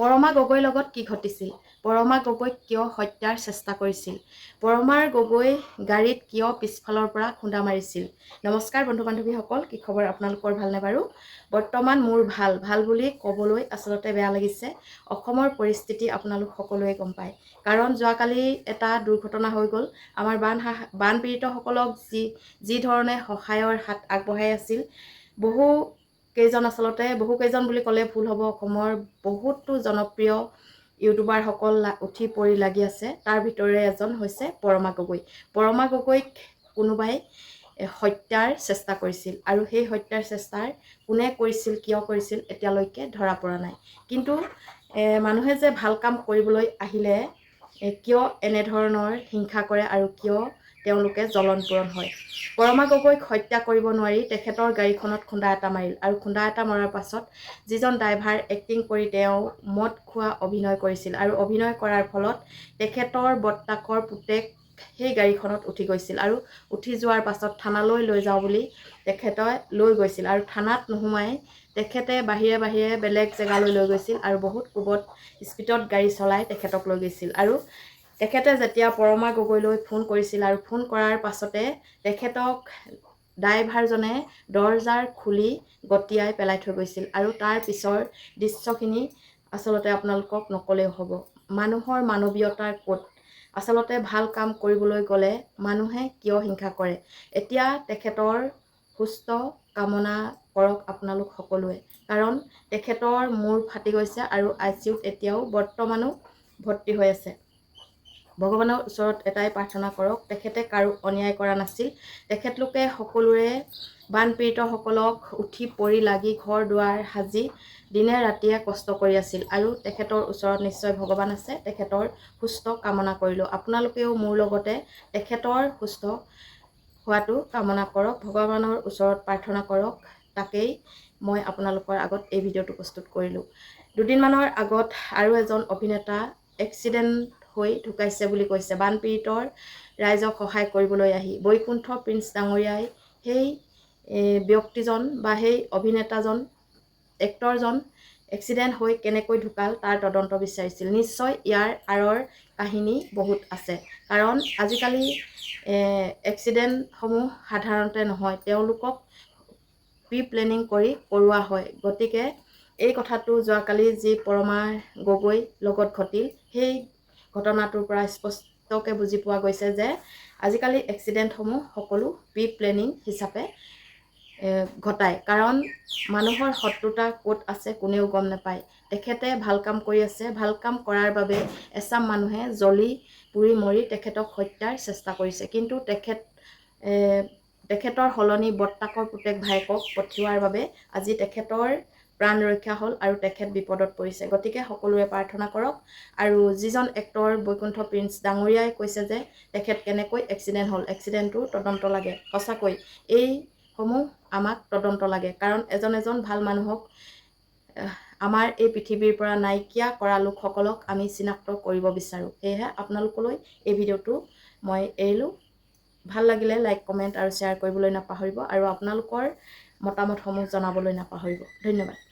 পৰমা গগৈৰ লগত কি ঘটিছিল? পৰমা গগৈক কিয় হত্যাৰ চেষ্টা কৰিছিল? পৰমাৰ গগৈ গাড়ীত কিয় পিছফালৰ পৰা খুন্দা মাৰিছিল? নমস্কাৰ বন্ধু বান্ধৱীসকল, কি খবৰ আপোনালোকৰ? ভালনে বাৰু? বৰ্তমান মোৰ ভাল বুলি ক'বলৈ আচলতে বেয়া লাগিছে। অসমৰ পৰিস্থিতি আপোনালোক সকলোৱে গম পায়। কাৰণ যোৱাকালি এটা দুৰ্ঘটনা হৈ গ'ল। আমাৰ বানপীড়িতসকলক যি ধৰণে সহায়ৰ হাত আগবঢ়াই আছিল, বহু কেইজন বুলি ক'লে ভুল হ'ব, অসমৰ বহুতো জনপ্ৰিয় ইউটিউবাৰসকল উঠি পৰি লাগি আছে। তাৰ ভিতৰে এজন হৈছে পৰমা গগৈ। পৰমা গগৈক কোনোবাই হত্যাৰ চেষ্টা কৰিছিল আৰু সেই হত্যাৰ চেষ্টাৰ কোনে কৰিছিল, কিয় কৰিছিল এতিয়ালৈকে ধৰা পৰা নাই। কিন্তু মানুহে যে ভাল কাম কৰিবলৈ আহিলে কিয় এনেধৰণৰ হিংসা কৰে আৰু কিয় তেওঁলোকে জ্বলন পূৰণ হয়? পৰমা গগৈক হত্যা কৰিব নোৱাৰি তেখেতৰ গাড়ীখনত খুন্দা এটা মাৰিল আৰু খুন্দা এটা মৰাৰ পাছত যিজন ড্ৰাইভাৰ এক্টিং কৰি তেওঁ মদ খোৱা অভিনয় কৰিছিল আৰু অভিনয় কৰাৰ ফলত তেখেতৰ বৰ্তাকৰ পুতেক সেই গাড়ীখনত উঠি গৈছিল আৰু উঠি যোৱাৰ পাছত থানালৈ লৈ যাওঁ বুলি তেখেতে লৈ গৈছিল আৰু থানাত নোসোমাই তেখেতে বাহিৰে বেলেগ জেগালৈ লৈ গৈছিল আৰু বহুত কোবত স্পীডত গাড়ী চলাই তেখেতক লৈ গৈছিল। আৰু তেখেতে যেতিয়া পৰমা গগৈলৈ ফোন কৰিছিল আৰু ফোন কৰাৰ পাছতে তেখেতক ড্ৰাইভাৰজনে দৰজাৰ খুলি গতিয়াই পেলাই থৈ গৈছিল আৰু তাৰ পিছৰ দৃশ্যখিনি আচলতে আপোনালোকক নকলেও হ'ব। মানুহৰ মানৱীয়তাৰ ক'ত? আচলতে ভাল কাম কৰিবলৈ গ'লে মানুহে কিয় হিংসা কৰে? এতিয়া তেখেতৰ সুস্থ কামনা কৰক আপোনালোক সকলোৱে, কাৰণ তেখেতৰ মূৰ ফাটি গৈছে আৰু ICUত এতিয়াও বৰ্তমানো ভৰ্তি হৈ আছে। ভগৱানৰ ওচৰত এটাই প্ৰাৰ্থনা কৰক, তেখেতে কাৰো অন্যায় কৰা নাছিল। তেখেতলোকে সকলোৰে বানপীড়িতসকলক উঠি পৰি লাগি ঘৰ দুৱাৰ সাজি দিনে ৰাতিয়ে কষ্ট কৰি আছিল আৰু তেখেতৰ ওচৰত নিশ্চয় ভগৱান আছে। তেখেতৰ সুস্থ কামনা কৰিলোঁ। আপোনালোকেও মোৰ লগতে তেখেতৰ সুস্থ হোৱাটো কামনা কৰক, ভগৱানৰ ওচৰত প্ৰাৰ্থনা কৰক। তাকেই মই আপোনালোকৰ আগত এই ভিডিঅ'টো প্ৰস্তুত কৰিলোঁ। দুদিনমানৰ আগত আৰু এজন অভিনেতা এক্সিডেণ্ট হৈ ঢুকাইছে বুলি কৈছে। বানপীড়িতৰ ৰাইজক সহায় কৰিবলৈ আহি বৈকুণ্ঠ প্ৰিন্স ডাঙৰীয়াই সেই ব্যক্তিজন বা সেই অভিনেতাজন, এক্টৰজন এক্সিডেণ্ট হৈ কেনেকৈ ঢুকাল তাৰ তদন্ত বিচাৰিছিল। নিশ্চয় ইয়াৰ আঁৰৰ কাহিনী বহুত আছে, কাৰণ আজিকালি এক্সিডেণ্টসমূহ সাধাৰণতে নহয়, তেওঁলোকক প্ৰি প্লেনিং কৰি কৰোৱা হয়। গতিকে এই কথাটো যোৱাকালি যি পৰমা গগৈ লগত ঘটিল, সেই ঘটনাটোৰ পৰা স্পষ্টকৈ বুজি পোৱা গৈছে যে আজিকালি এক্সিডেণ্টসমূহ সকলো প্ৰি প্লেনিং হিচাপে ঘটায়, কাৰণ মানুহৰ শত্ৰুতা ক'ত আছে কোনেও গম নাপায়। তেখেতে ভাল কাম কৰি আছে, ভাল কাম কৰাৰ বাবে এচাম মানুহে জ্বলি পুৰি মৰি তেখেতক হত্যাৰ চেষ্টা কৰিছে। কিন্তু তেখেতৰ সলনি বৰ্তাকৰ পুতেক ভায়েকক পঠিওৱাৰ বাবে আজি তেখেতৰ প্ৰাণ ৰক্ষা হ'ল আৰু তেখেত বিপদত পৰিছে। গতিকে সকলোৱে প্ৰাৰ্থনা কৰক। আৰু যিজন এক্টৰ বৈকুণ্ঠ প্ৰিন্স ডাঙৰীয়াই কৈছে যে তেখেত কেনেকৈ এক্সিডেণ্ট হ'ল, এক্সিডেণ্টটো তদন্ত লাগে। সঁচাকৈ এইসমূহ আমাক তদন্ত লাগে, কাৰণ এজন ভাল মানুহক আমাৰ এই পৃথিৱীৰ পৰা নাইকিয়া কৰা লোকসকলক আমি চিনাক্ত কৰিব বিচাৰোঁ। সেয়েহে আপোনালোকলৈ এই ভিডিঅ'টো মই এৰিলোঁ। ভাল লাগিলে লাইক, কমেণ্ট আৰু শ্বেয়াৰ কৰিবলৈ নাপাহৰিব আৰু আপোনালোকৰ মতামতসমূহ জনাবলৈ নাপাহৰিব। ধন্যবাদ।